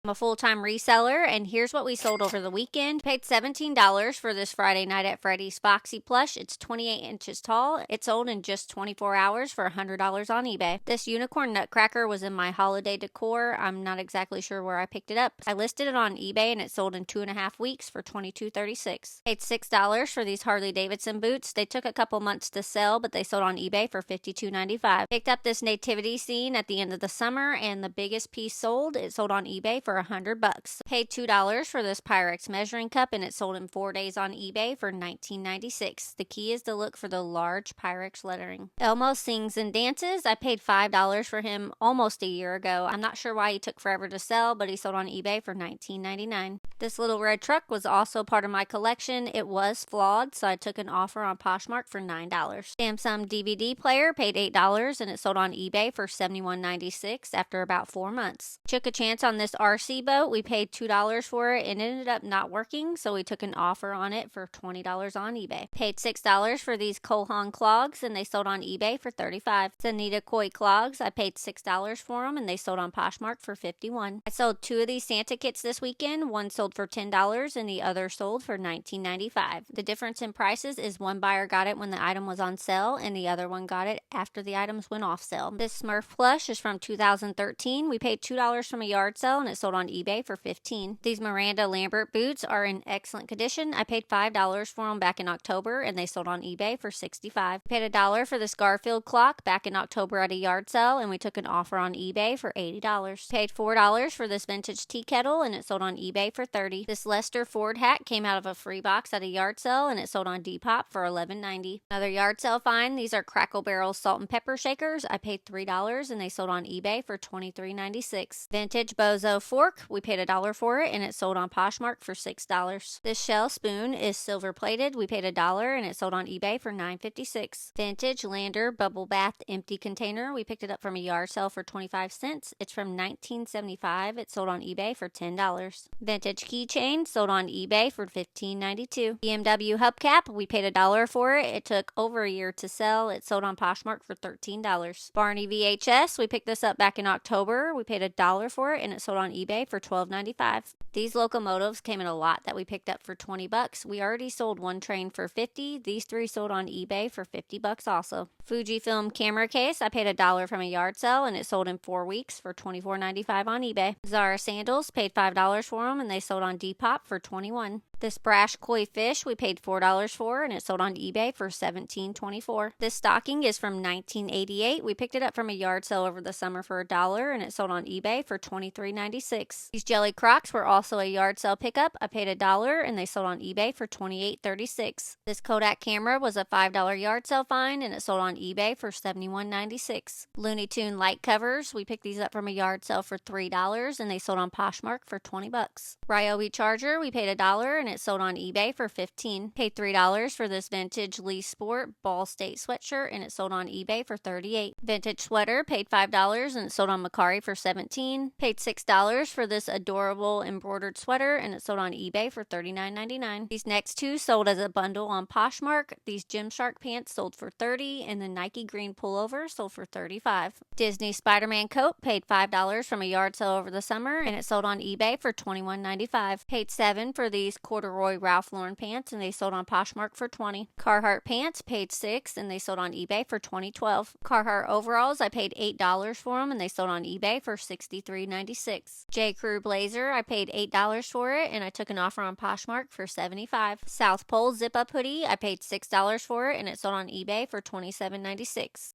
I'm a full-time reseller, and here's what we sold over the weekend. Paid $17 for this Friday Night at Freddy's Foxy plush. It's 28 inches tall. It sold in just 24 hours for $100 on eBay. This unicorn nutcracker was in my holiday decor. I'm not exactly sure where I picked it up. I listed it on eBay, and it sold in 2.5 weeks for $22.36. Paid $6 for these Harley Davidson boots. They took a couple months to sell, but they sold on eBay for $52.95. Picked up this nativity scene at the end of the summer, and the biggest piece sold. It sold on eBay for $100. Paid $2 for this Pyrex measuring cup, and it sold in 4 days on eBay for $19.96. The key is to look for the large Pyrex lettering. Elmo sings and dances. I paid $5 for him almost a year ago. I'm not sure why he took forever to sell, but he sold on eBay for $19.99. This little red truck was also part of my collection. It was flawed, so I took an offer on Poshmark for $9. Samsung DVD player, paid $8, and it sold on eBay for $71.96 after about 4 months. Took a chance on this RC boat. We paid $2 for it and it ended up not working, so we took an offer on it for $20 on eBay. Paid $6 for these Kohan clogs, and they sold on eBay for $35. Sanita Koi clogs, I paid $6 for them, and they sold on Poshmark for $51. I sold 2 of these Santa kits this weekend. One sold for $10 and the other sold for $19.95. The difference in prices is one buyer got it when the item was on sale and the other one got it after the items went off sale. This Smurf plush is from 2013. We paid $2 from a yard sale and it sold on eBay for $15. These Miranda Lambert boots are in excellent condition. I paid $5 for them back in October and they sold on eBay for $65. Paid $1 for this Garfield clock back in October at a yard sale, and we took an offer on eBay for $80. Paid $4 for this vintage tea kettle and it sold on eBay for $30. This Lester Ford hat came out of a free box at a yard sale and it sold on Depop for $11.90. Another yard sale find. These are Crackle Barrel salt and pepper shakers. I paid $3 and they sold on eBay for $23.96. Vintage Bozo fork. We paid $1 for it and it sold on Poshmark for $6. This shell spoon is silver plated. We paid $1 and it sold on eBay for $9.56. Vintage Lander bubble bath empty container. We picked it up from a yard sale for 25 cents. It's from 1975. It sold on eBay for $10. Vintage keychain sold on eBay for $15.92. BMW hubcap. We paid $1 for it. It took over a year to sell. It sold on Poshmark for $13. Barney VHS. We picked this up back in October. We paid $1 for it and it sold on eBay for $12.95. These locomotives came in a lot that we picked up for $20. We already sold one train for $50. These 3 sold on eBay for $50 also. Fujifilm camera case. I paid $1 from a yard sale and it sold in 4 weeks for $24.95 on eBay. Zara sandals. Paid $5 for them and they sold on Depop for $21. This brash koi fish we paid $4 for and it sold on eBay for $17.24. This stocking is from 1988. We picked it up from a yard sale over the summer for $1 and it sold on eBay for $23.96. These jelly crocs were also a yard sale pickup. I paid $1 and they sold on eBay for $28.36. This Kodak camera was a $5 yard sale find and it sold on eBay for $71.96. Looney Tune light covers. We picked these up from a yard sale for $3 and they sold on Poshmark for $20. Ryobi charger. We paid $1 and it sold on eBay for $15. Paid $3 for this vintage Lee Sport Ball State sweatshirt and it sold on eBay for $38. Vintage sweater. Paid $5 and it sold on Mercari for $17. Paid $6 for this adorable embroidered sweater and it sold on eBay for $39.99. These next 2 sold as a bundle on Poshmark. These Gymshark pants sold for $30 and the Nike green pullover sold for $35. Disney Spider-Man coat. Paid $5 from a yard sale over the summer and it sold on eBay for $21.95. Paid $7 for these corduroy Ralph Lauren pants and they sold on Poshmark for $20. Carhartt pants. Paid $6 and they sold on eBay for $20.12. Carhartt overalls. I paid $8 for them and they sold on eBay for $63.96. J. Crew blazer. I paid $8 for it and I took an offer on Poshmark for $75. South Pole zip up hoodie. I paid $6 for it and it sold on eBay for $27.96.